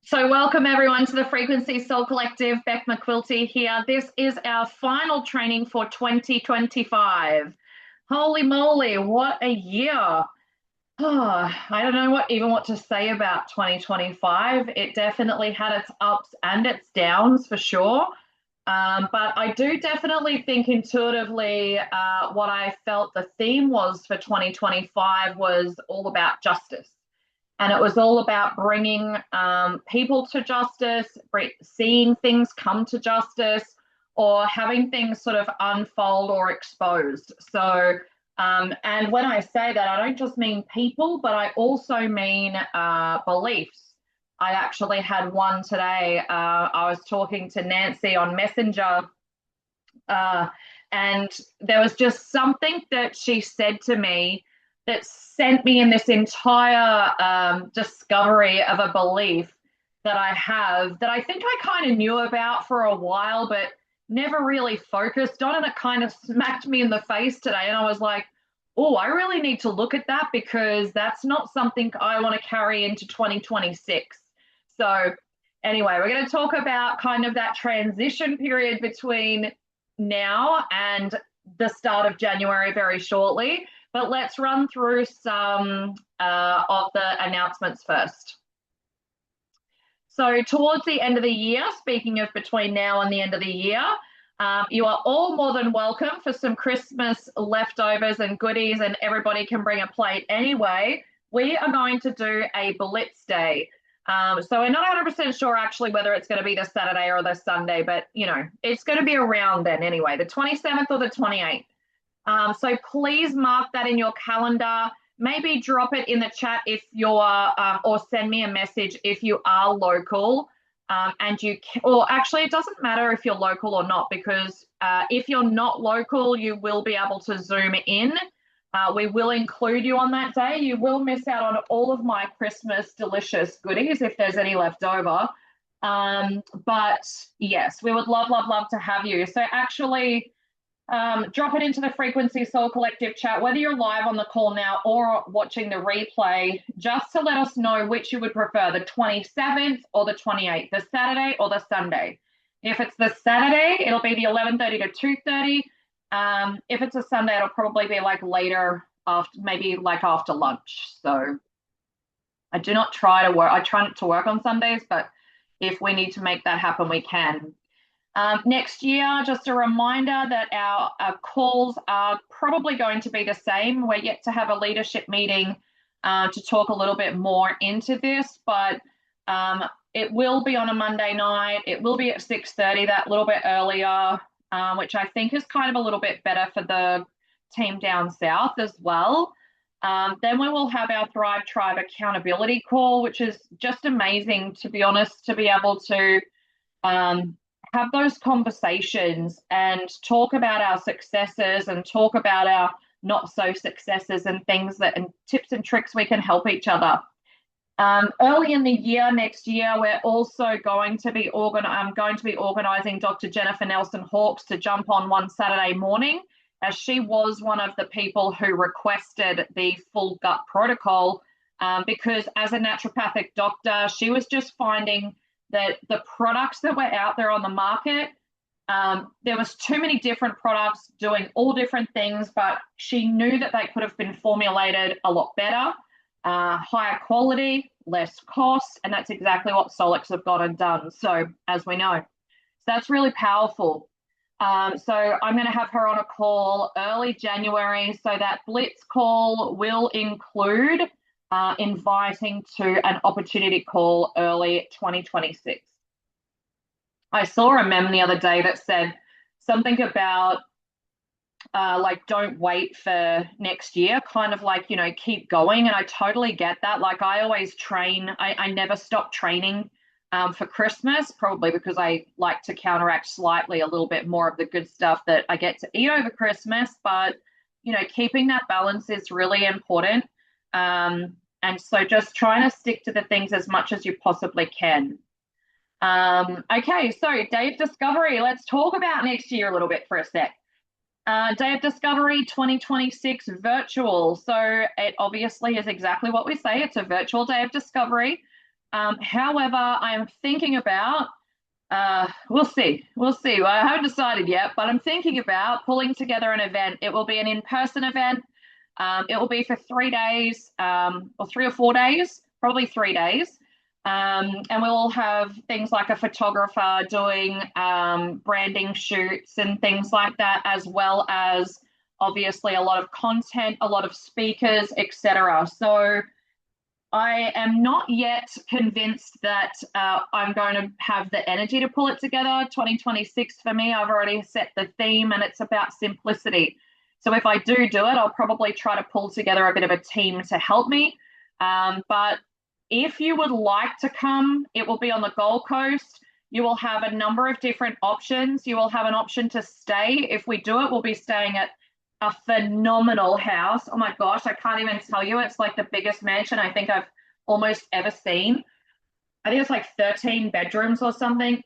So, welcome everyone to the Frequency Soul Collective. Beck McQuilty here. This is our final training for 2025. Holy moly, what a year! Oh, I don't know what to say about 2025. It definitely had its ups and its downs for sure. But I do definitely think intuitively what I felt the theme was for 2025 was all about justice. And it was all about bringing people to justice, seeing things come to justice, or having things sort of unfold or exposed. And when I say that, I don't just mean people, but I also mean beliefs. I actually had one today. I was talking to Nancy on Messenger, uh, and there was just something that she said to me that sent me in this entire discovery of a belief that I have that I think I kind of knew about for a while, but never really focused on. And it kind of smacked me in the face today. And I was like, oh, I really need to look at that because that's not something I want to carry into 2026. So, anyway, we're going to talk about kind of that transition period between now and the start of January very shortly. But let's run through some of the announcements first. So, towards the end of the year, speaking of between now and the end of the year, you are all more than welcome for some Christmas leftovers and goodies, and everybody can bring a plate anyway. We are going to do a Blitz Day. So we're not 100% sure actually whether it's going to be the Saturday or the Sunday, but it's going to be around then anyway, the 27th or the 28th. So please mark that in your calendar. Maybe drop it in the chat if you're, or send me a message if you are local. And you can, or actually, it doesn't matter if you're local or not, because if you're not local, you will be able to Zoom in. We will include you on that day. You will miss out on all of my Christmas delicious goodies if there's any left over. But yes, we would love, love, love to have you. So actually, drop it into the Frequency Soul Collective chat, whether you're live on the call now or watching the replay, just to let us know which you would prefer, the 27th or the 28th, the Saturday or the Sunday. If it's the Saturday, it'll be the 11:30 to 2:30. If it's a Sunday, it'll probably be like later after, maybe like after lunch. So I do not try to work. I try not to work on Sundays, but if we need to make that happen, we can. Next year, just a reminder that our calls are probably going to be the same. We're yet to have a leadership meeting to talk a little bit more into this, but it will be on a Monday night. It will be at 6:30, that little bit earlier, which I think is kind of a little bit better for the team down south as well. Then we will have our Thrive Tribe accountability call, which is just amazing, to be honest, to be able to have those conversations and talk about our successes and talk about our not so successes and things that and tips and tricks we can help each other. Early in the year, next year, we're also going to be organising Dr. Jennifer Nelson Hawkes to jump on one Saturday morning, as she was one of the people who requested the full gut protocol, because as a naturopathic doctor, she was just finding that the products that were out there on the market, there was too many different products doing all different things, but she knew that they could have been formulated a lot better, higher quality, less cost, and that's exactly what Solix have got and done, so as we know. So that's really powerful. So I'm going to have her on a call early January, so that Blitz call will include inviting to an opportunity call early 2026. I saw a meme the other day that said something about like don't wait for next year, kind of like, keep going. And I totally get that. Like I always train. I never stop training for Christmas, probably because I like to counteract slightly a little bit more of the good stuff that I get to eat over Christmas. But, keeping that balance is really important. And so just trying to stick to the things as much as you possibly can. Okay, so Day of Discovery. Let's talk about next year a little bit for a sec. Day of Discovery 2026 virtual. So it obviously is exactly what we say. It's a virtual Day of Discovery. However, I am thinking about, we'll see. We'll see. I haven't decided yet, but I'm thinking about pulling together an event. It will be an in-person event. It will be for 3 days, or 3 or 4 days, probably 3 days. And we'll have things like a photographer doing branding shoots and things like that, as well as obviously a lot of content, a lot of speakers, etc. So I am not yet convinced that I'm going to have the energy to pull it together. 2026 for me, I've already set the theme and it's about simplicity. So if I do it, I'll probably try to pull together a bit of a team to help me. But if you would like to come, it will be on the Gold Coast. You will have a number of different options. You will have an option to stay. If we do it, we'll be staying at a phenomenal house. Oh my gosh, I can't even tell you. It's like the biggest mansion I think I've almost ever seen. I think it's like 13 bedrooms or something.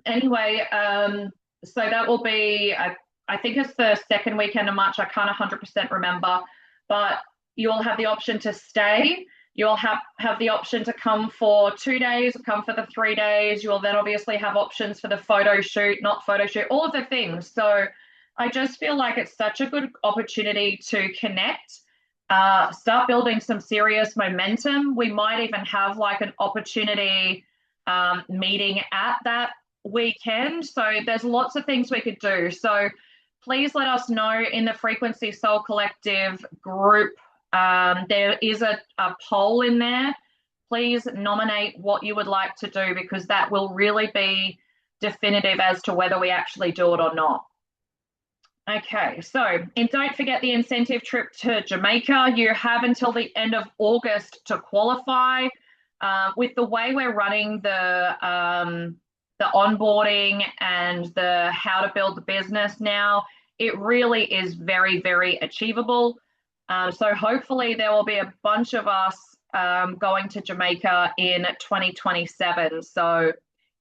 Anyway, so that will be, I think it's the second weekend of March. I can't 100% remember, but you'll have the option to stay. You'll have the option to come for 2 days, come for the 3 days. You will then obviously have options for the photo shoot, not photo shoot, all of the things. So I just feel like it's such a good opportunity to connect, start building some serious momentum. We might even have like an opportunity meeting at that weekend. So there's lots of things we could do. So please let us know in the Frequency Soul Collective group. There is a poll in there. Please nominate what you would like to do, because that will really be definitive as to whether we actually do it or not. Okay, so and don't forget the incentive trip to Jamaica. You have until the end of August to qualify. With the way we're running the onboarding and the how to build the business now, it really is very, very achievable. So hopefully there will be a bunch of us going to Jamaica in 2027. So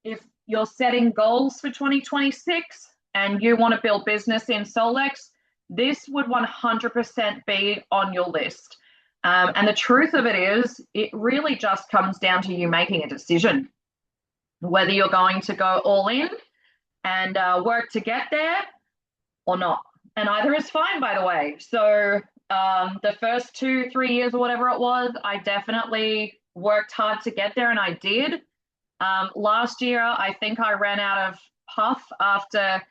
if you're setting goals for 2026 and you want to build business in Solex, this would 100% be on your list. And the truth of it is, it really just comes down to you making a decision, whether you're going to go all in and work to get there or not. And either is fine, by the way. So the first 2-3 years or whatever it was, I definitely worked hard to get there, and I did. Last year, I think I ran out of puff after,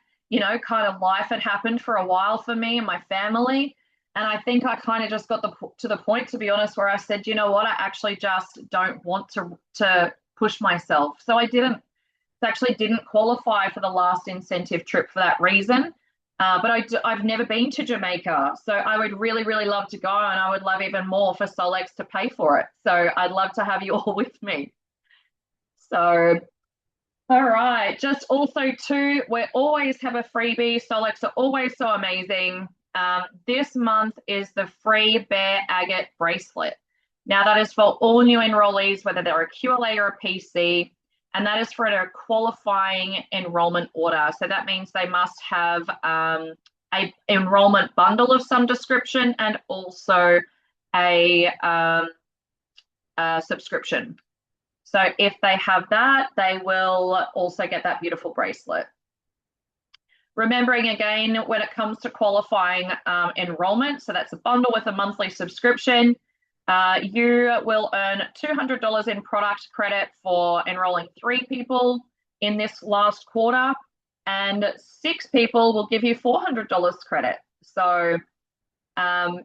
kind of life had happened for a while for me and my family. And I think I kind of just got to the point, to be honest, where I said, you know what, I actually just don't want to push myself. So I actually didn't qualify for the last incentive trip for that reason. But I've never been to Jamaica, so I would really, really love to go, and I would love even more for Solex to pay for it. So I'd love to have you all with me. So, all right. Just also too, we always have a freebie. Solex are always so amazing. This month is the free Bear Agate bracelet. Now that is for all new enrollees, whether they're a QLA or a PC, and that is for a qualifying enrollment order. So that means they must have a enrollment bundle of some description and also a subscription. So if they have that, they will also get that beautiful bracelet. Remembering again, when it comes to qualifying enrollment, so that's a bundle with a monthly subscription, you will earn $200 in product credit for enrolling 3 people in this last quarter, and 6 people will give you $400 credit. So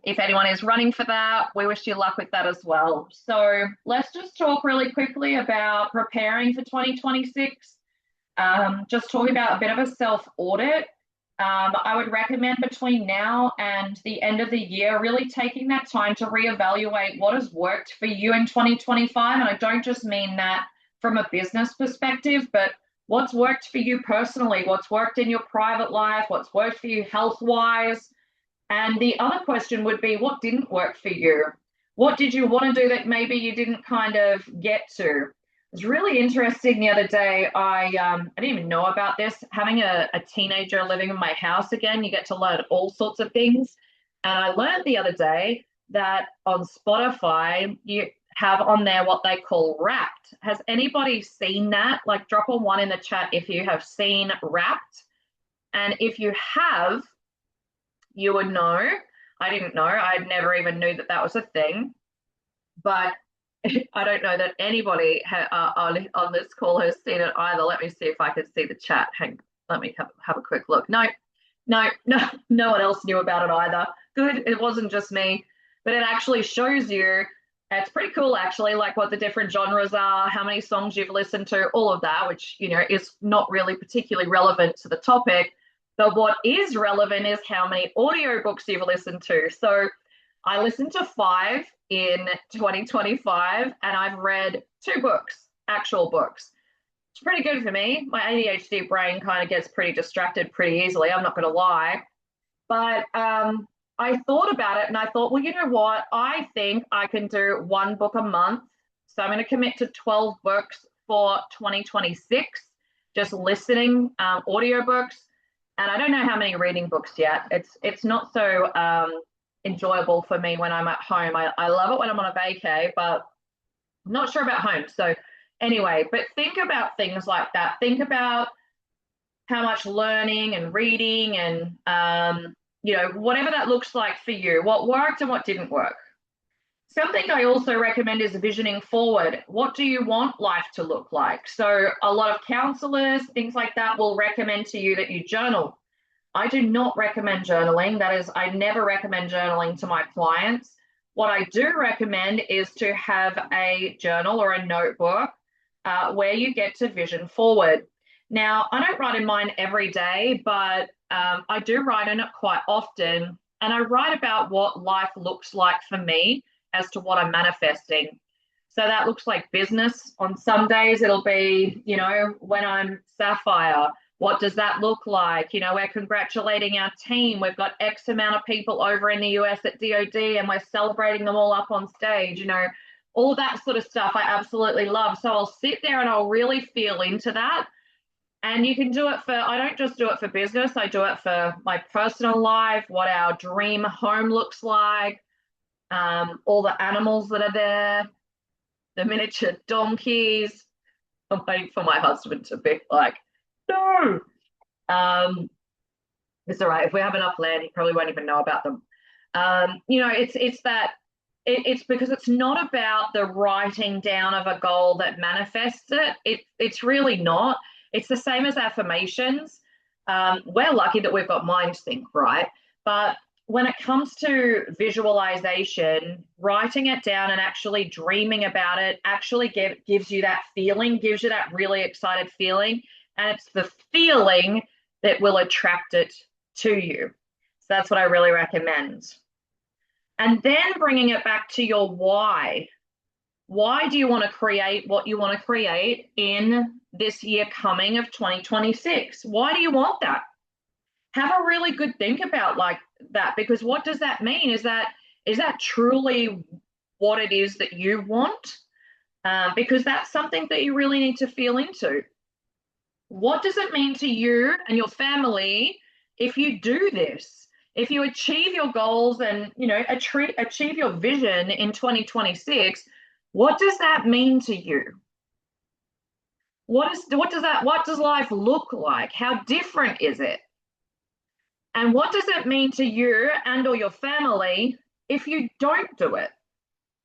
if anyone is running for that, we wish you luck with that as well. So let's just talk really quickly about preparing for 2026. Just talking about a bit of a self-audit. I would recommend between now and the end of the year, really taking that time to reevaluate what has worked for you in 2025. And I don't just mean that from a business perspective, but what's worked for you personally, what's worked in your private life, what's worked for you health-wise. And the other question would be, what didn't work for you? What did you want to do that maybe you didn't kind of get to? It was really interesting the other day. I didn't even know about this. Having a teenager living in my house again, you get to learn all sorts of things. And I learned the other day that on Spotify, have on there what they call Wrapped. Has anybody seen that? Like, drop a one in the chat if you have seen Wrapped. And if you have, you would know. I didn't know. I never even knew that that was a thing. But I don't know that anybody on this call has seen it either. Let me see if I can see the chat. Let me have a quick look. No, no one else knew about it either. Good, it wasn't just me. But it actually shows you, it's pretty cool actually, like what the different genres are, how many songs you've listened to, all of that, which, you know, is not really particularly relevant to the topic. But what is relevant is how many audiobooks you've listened to. So I listened to 5 in 2025, and I've read 2 books, actual books. It's pretty good for me. My ADHD brain kind of gets pretty distracted pretty easily, I'm not going to lie. But I thought about it and I thought, well, you know what? I think I can do 1 book a month. So I'm going to commit to 12 books for 2026, just listening, audiobooks. And I don't know how many reading books yet. It's not so enjoyable for me when I'm at home. I love it when I'm on a vacay, but I'm not sure about home. So anyway, but think about things like that. Think about how much learning and reading and you know, whatever that looks like for you, what worked and what didn't work. Something I also recommend is visioning forward. What do you want life to look like? So a lot of counselors, things like that, will recommend to you that you journal. I do not recommend journaling. That is, I never recommend journaling to my clients. What I do recommend is to have a journal or a notebook where you get to vision forward. Now, I don't write in mine every day, but I do write in it quite often. And I write about what life looks like for me as to what I'm manifesting. So that looks like business. On some days, it'll be, you know, when I'm Sapphire, what does that look like? You know, we're congratulating our team. We've got X amount of people over in the US at DOD and we're celebrating them all up on stage, you know, all that sort of stuff I absolutely love. So I'll sit there and I'll really feel into that. And you can do it for, I don't just do it for business, I do it for my personal life, what our dream home looks like, all the animals that are there, the miniature donkeys. I'm waiting for my husband to be like, no. It's all right. If we have enough land, he probably won't even know about them. You know, it's that it's because it's not about the writing down of a goal that manifests it. It's really not. It's the same as affirmations. We're lucky that we've got MindSync, right? But when it comes to visualization, writing it down and actually dreaming about it actually gives you that feeling, gives you that really excited feeling. And it's the feeling that will attract it to you. So that's what I really recommend. And then bringing it back to your why. Why do you want to create what you want to create in this year coming of 2026? Why do you want that? Have a really good think about like that, because what does that mean? Is that truly what it is that you want? Because that's something that you really need to feel into. What does it mean to you and your family if you do this? If you achieve your goals and, you know, achieve your vision in 2026, what does that mean to you? What does life look like? How different is it? And what does it mean to you and or your family if you don't do it?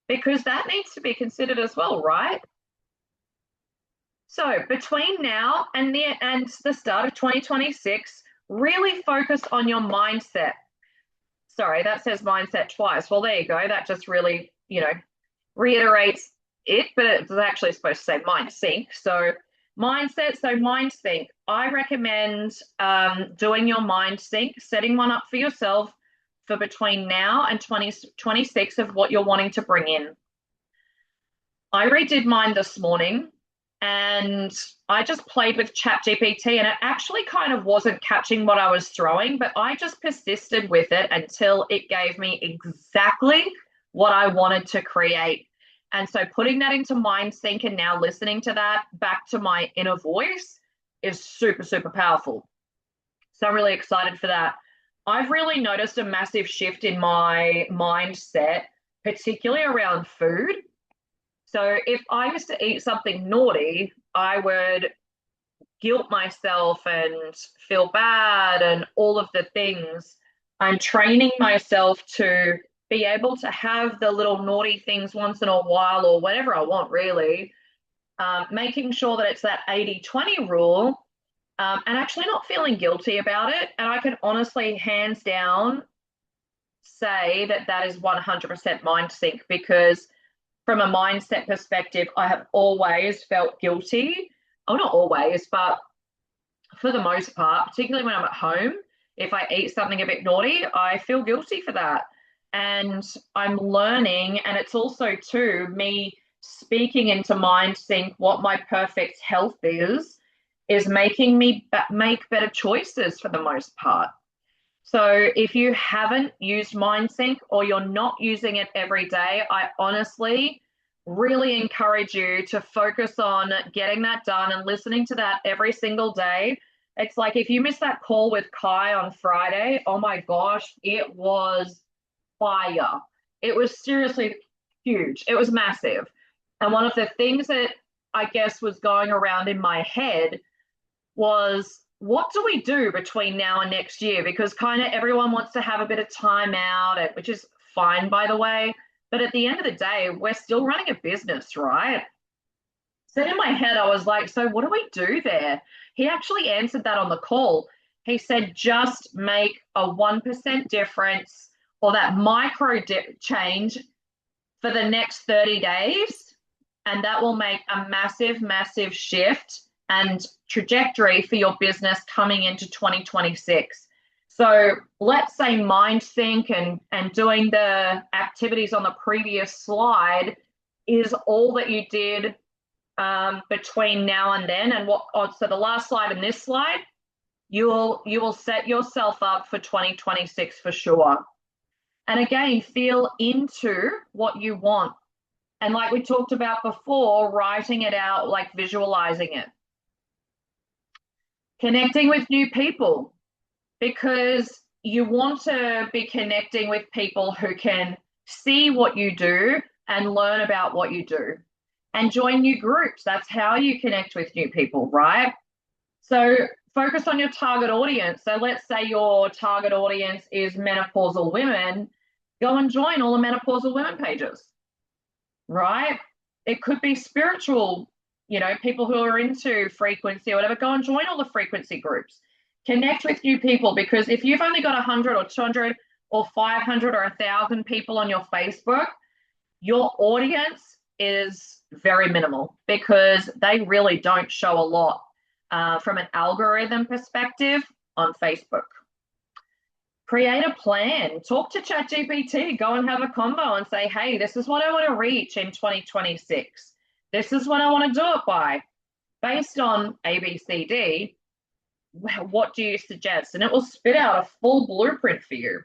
Because that needs to be considered as well, right? So between now and the start of 2026, really focus on your mindset. Sorry, that says mindset twice. Well, there you go. That just really, you know, reiterates it, but it's actually supposed to say mind sync. So mindset, so mind sync. I recommend doing your mind sync, setting one up for yourself for between now and 2026 of what you're wanting to bring in. I redid mine this morning and I just played with ChatGPT and it actually kind of wasn't catching what I was throwing, but I just persisted with it until it gave me exactly what I wanted to create. And so putting that into MindSync and now listening to that back to my inner voice is super, super powerful. So I'm really excited for that. I've really noticed a massive shift in my mindset, particularly around food. So if I used to eat something naughty, I would guilt myself and feel bad and all of the things. I'm training myself to be able to have the little naughty things once in a while or whatever I want, really. Making sure that it's that 80-20 rule, and actually not feeling guilty about it. And I can honestly, hands down, say that that is 100% mind sync, because from a mindset perspective, I have always felt guilty. Oh, not always, but for the most part, particularly when I'm at home, if I eat something a bit naughty, I feel guilty for that. And I'm learning, and it's also too me speaking into mind sync what my perfect health is making me make better choices for the most part. So if you haven't used MindSync or you're not using it every day, I honestly really encourage you to focus on getting that done and listening to that every single day. It's like if you missed that call with Kai on Friday, oh my gosh, it was fire. It was seriously huge. It was massive. And one of the things that I guess was going around in my head was, what do we do between now and next year? Because kind of everyone wants to have a bit of time out, which is fine, by the way. But at the end of the day, we're still running a business, right? So in my head, I was like, so what do we do there? He actually answered that on the call. He said, just make a 1% difference or that micro change for the next 30 days. And that will make a massive, massive shift and trajectory for your business coming into 2026. So let's say MindSync and doing the activities on the previous slide is all that you did between now and then. And so the last slide and this slide, you will set yourself up for 2026 for sure. And again, feel into what you want. And like we talked about before, writing it out, like visualizing it. Connecting with new people, because you want to be connecting with people who can see what you do and learn about what you do. And join new groups. That's how you connect with new people, right? So focus on your target audience. So let's say your target audience is menopausal women. Go and join all the menopausal women pages, right? It could be spiritual, people who are into frequency or whatever. Go and join all the frequency groups. Connect with new people, because if you've only got 100 or 200 or 500 or 1,000 people on your Facebook, your audience is very minimal, because they really don't show a lot from an algorithm perspective on Facebook. Create a plan. Talk to ChatGPT. Go and have a convo and say, hey, this is what I want to reach in 2026. This is what I want to do it by. Based on ABCD, what do you suggest? And it will spit out a full blueprint for you.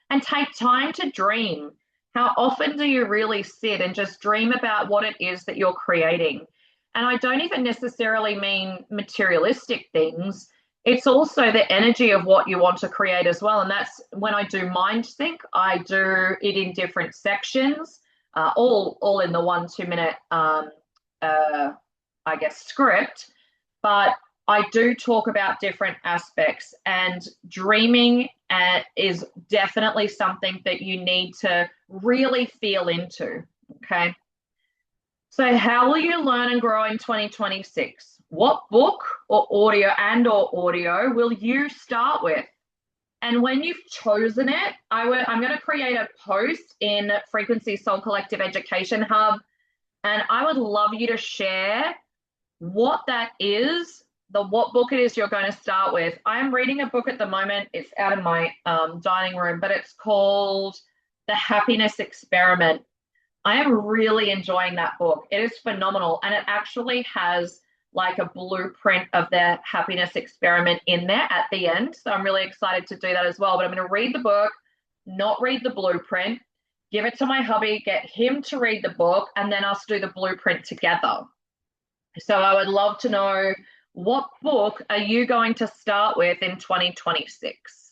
And take time to dream. How often do you really sit and just dream about what it is that you're creating? And I don't even necessarily mean materialistic things. It's also the energy of what you want to create as well. And that's when I do MindSync, I do it in different sections, all in the 1-2 minute, I guess, script. But I do talk about different aspects, and dreaming is definitely something that you need to really feel into, okay? So how will you learn and grow in 2026? What book or audio will you start with? And when you've chosen it, I'm going to create a post in Frequency Soul Collective Education Hub, and I would love you to share what that is, what book it is you're going to start with. I'm reading a book at the moment. It's out of my dining room, but it's called The Happiness Experiment. I am really enjoying that book. It is phenomenal, and it actually has like a blueprint of the happiness experiment in there at the end. So I'm really excited to do that as well. But I'm going to read the book, not read the blueprint, give it to my hubby, get him to read the book, and then us do the blueprint together. So I would love to know, what book are you going to start with in 2026?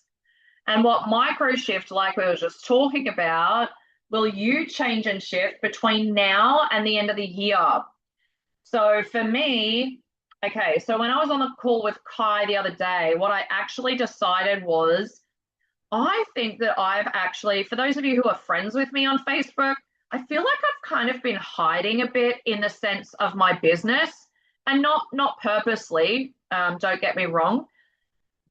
And what micro shift, like we were just talking about, will you change and shift between now and the end of the year? So for me, okay, so when I was on the call with Kai the other day, what I actually decided was I think that I've actually, for those of you who are friends with me on Facebook, I feel like I've kind of been hiding a bit in the sense of my business, and not purposely, don't get me wrong,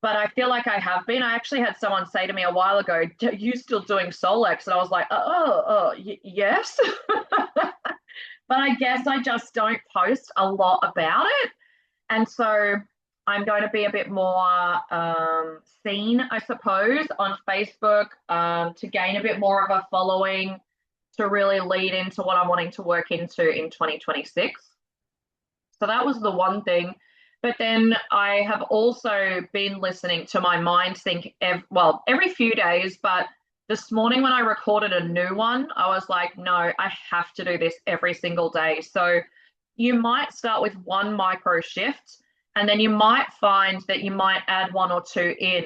but I feel like I have been. I actually had someone say to me a while ago, "Are you still doing Solex?" And I was like, yes. But I guess I just don't post a lot about it. And so I'm going to be a bit more seen, I suppose, on Facebook to gain a bit more of a following to really lead into what I'm wanting to work into in 2026. So that was the one thing. But then I have also been listening to my mind think, every few days. But this morning when I recorded a new one, I was like, no, I have to do this every single day. So you might start with one micro shift, and then you might find that you might add one or two in.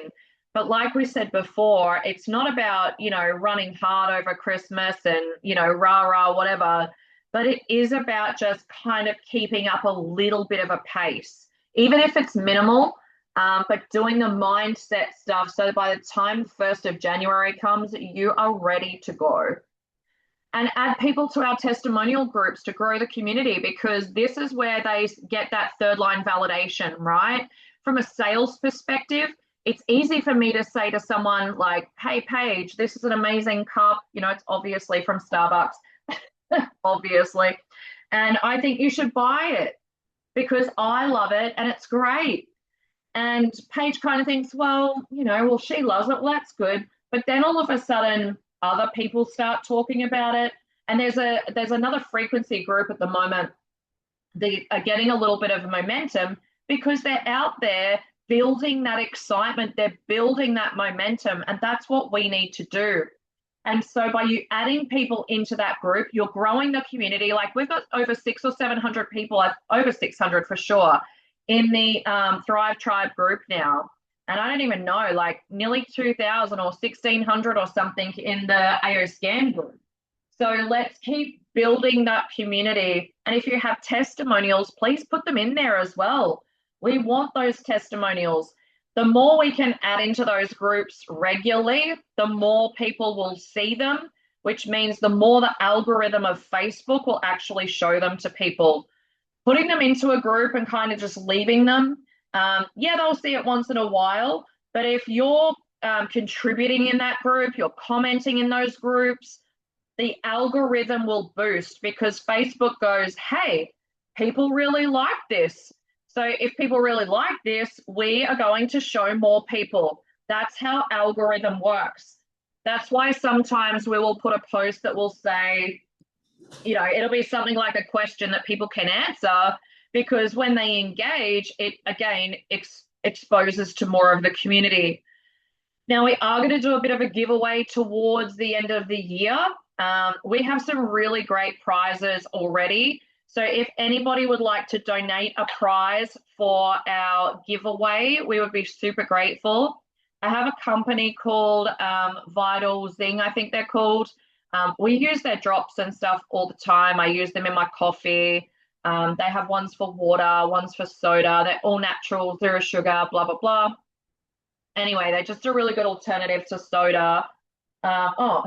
But like we said before, it's not about, running hard over Christmas and, rah, rah, whatever, but it is about just kind of keeping up a little bit of a pace, even if it's minimal, but doing the mindset stuff so that by the time the 1st of January comes, you are ready to go. And add people to our testimonial groups to grow the community, because this is where they get that third line validation, right? From a sales perspective, it's easy for me to say to someone like, hey, Paige, this is an amazing cup. It's obviously from Starbucks, obviously. And I think you should buy it because I love it and it's great. And Paige kind of thinks, well, she loves it. Well, that's good. But then all of a sudden, other people start talking about it. And there's another frequency group at the moment. They are getting a little bit of momentum because they're out there building that excitement. They're building that momentum. And that's what we need to do. And so by you adding people into that group, you're growing the community. Like we've got over 600 or 700 people, over 600 for sure, in the Thrive Tribe group now. And I don't even know, like nearly 2,000 or 1,600 or something in the AO Scan group. So let's keep building that community. And if you have testimonials, please put them in there as well. We want those testimonials. The more we can add into those groups regularly, the more people will see them, which means the more the algorithm of Facebook will actually show them to people. Putting them into a group and kind of just leaving them, they'll see it once in a while. But if you're contributing in that group, you're commenting in those groups, the algorithm will boost because Facebook goes, hey, people really like this. So if people really like this, we are going to show more people. That's how algorithm works. That's why sometimes we will put a post that will say, it'll be something like a question that people can answer, because when they engage, it again exposes to more of the community. Now we are going to do a bit of a giveaway towards the end of the year. We have some really great prizes already. So if anybody would like to donate a prize for our giveaway, we would be super grateful. I have a company called Vital Zing, I think they're called. We use their drops and stuff all the time. I use them in my coffee. They have ones for water, ones for soda. They're all natural, zero sugar, blah, blah, blah. Anyway, they're just a really good alternative to soda. I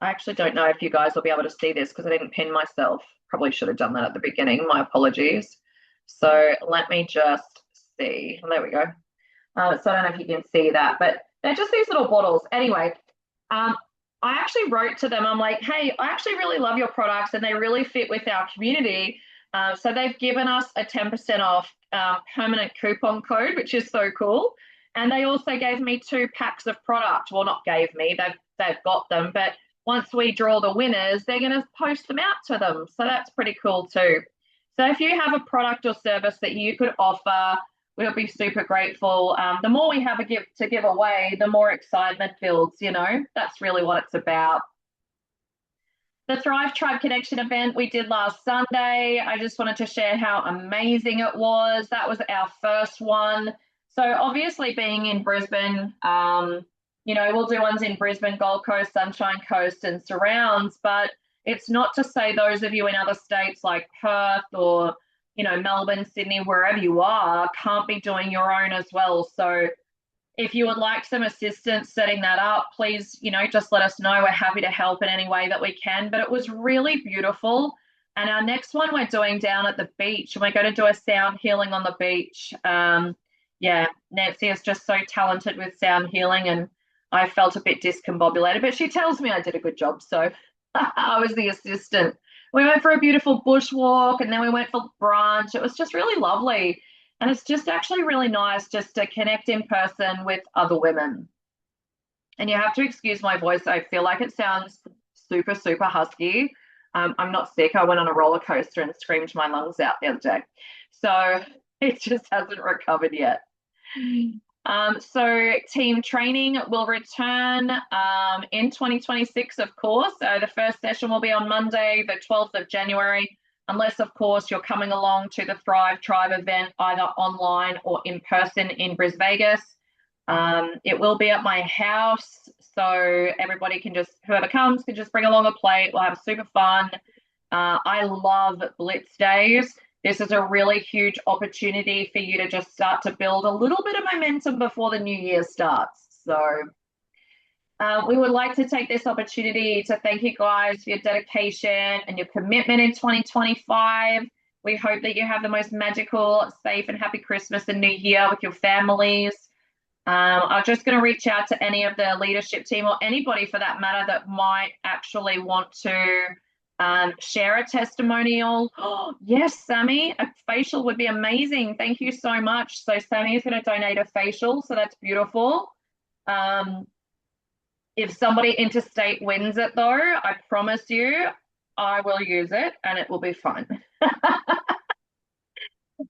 actually don't know if you guys will be able to see this because I didn't pin myself. Probably should have done that at the beginning. My apologies. So let me just see. There we go. So I don't know if you can see that, but they're just these little bottles. Anyway, I actually wrote to them. I'm like, hey, I actually really love your products and they really fit with our community. So they've given us a 10% off permanent coupon code, which is so cool. And they also gave me 2 packs of product. Well, not gave me, they've got them, but once we draw the winners, they're going to post them out to them. So that's pretty cool too. So if you have a product or service that you could offer, we'll be super grateful. The more we have to give away, the more excitement builds, that's really what it's about. The Thrive Tribe Connection event we did last Sunday, I just wanted to share how amazing it was. That was our first one. So obviously being in Brisbane, we'll do ones in Brisbane, Gold Coast, Sunshine Coast, and surrounds, but it's not to say those of you in other states like Perth or, Melbourne, Sydney, wherever you are, can't be doing your own as well. So if you would like some assistance setting that up, please, just let us know. We're happy to help in any way that we can. But it was really beautiful. And our next one we're doing down at the beach, and we're going to do a sound healing on the beach. Yeah, Nancy is just so talented with sound healing, and I felt a bit discombobulated, but she tells me I did a good job, so I was the assistant. We went for a beautiful bushwalk, and then we went for brunch. It was just really lovely. And it's just actually really nice just to connect in person with other women. And you have to excuse my voice. I feel like it sounds super, super husky. I'm not sick. I went on a roller coaster and screamed my lungs out the other day. So it just hasn't recovered yet. So team training will return in 2026, of course. So the first session will be on Monday, the 12th of January, unless, of course, you're coming along to the Thrive Tribe event either online or in person in Bris Vegas. It will be at my house, so everybody can whoever comes can just bring along a plate. We'll have super fun. I love Blitz Days. This is a really huge opportunity for you to just start to build a little bit of momentum before the new year starts. So we would like to take this opportunity to thank you guys for your dedication and your commitment in 2025. We hope that you have the most magical, safe, and happy Christmas and New Year with your families. I'm just going to reach out to any of the leadership team or anybody for that matter that might actually want to share a testimonial. Oh, yes, Sammy, a facial would be amazing. Thank you so much. So Sammy is going to donate a facial, so that's beautiful. If somebody interstate wins it, though, I promise you, I will use it and it will be fun.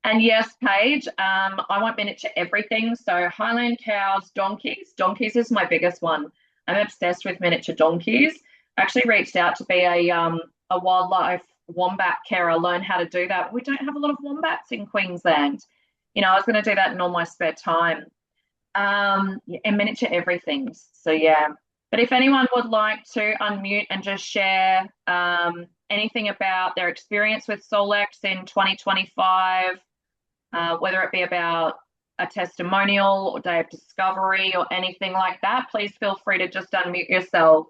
And yes, Paige, I want miniature everything. So Highland cows, donkeys. Donkeys is my biggest one. I'm obsessed with miniature donkeys. I actually reached out to be a wildlife wombat carer, learn how to do that. We don't have a lot of wombats in Queensland. I was going to do that in all my spare time. And miniature everything. So yeah. But if anyone would like to unmute and just share anything about their experience with Solex in 2025, whether it be about a testimonial or day of discovery or anything like that, please feel free to just unmute yourself.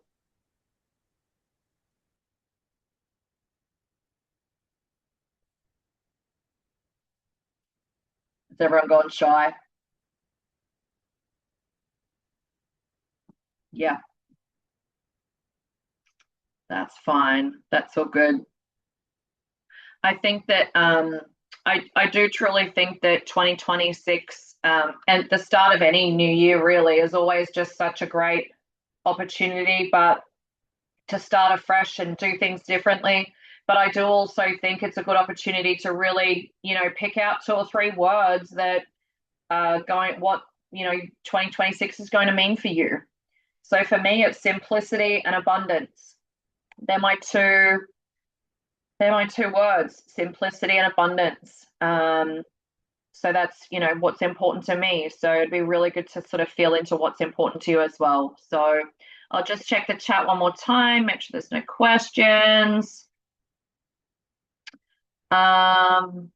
Is everyone going shy? Yeah. That's fine. That's all good. I think that I do truly think that 2026 and the start of any new year really is always just such a great opportunity, but to start afresh and do things differently. But I do also think it's a good opportunity to really, pick out 2 or 3 words that what 2026 is going to mean for you. So for me, it's simplicity and abundance. They're my two words, simplicity and abundance. So that's, what's important to me. So it'd be really good to sort of feel into what's important to you as well. So I'll just check the chat one more time, make sure there's no questions. The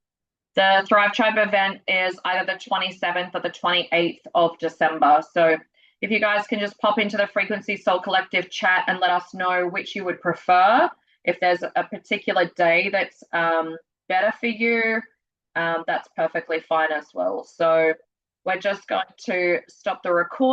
Thrive Tribe event is either the 27th or the 28th of December. So if you guys can just pop into the Frequency Soul Collective chat and let us know which you would prefer. If there's a particular day that's better for you, that's perfectly fine as well. So we're just going to stop the recording.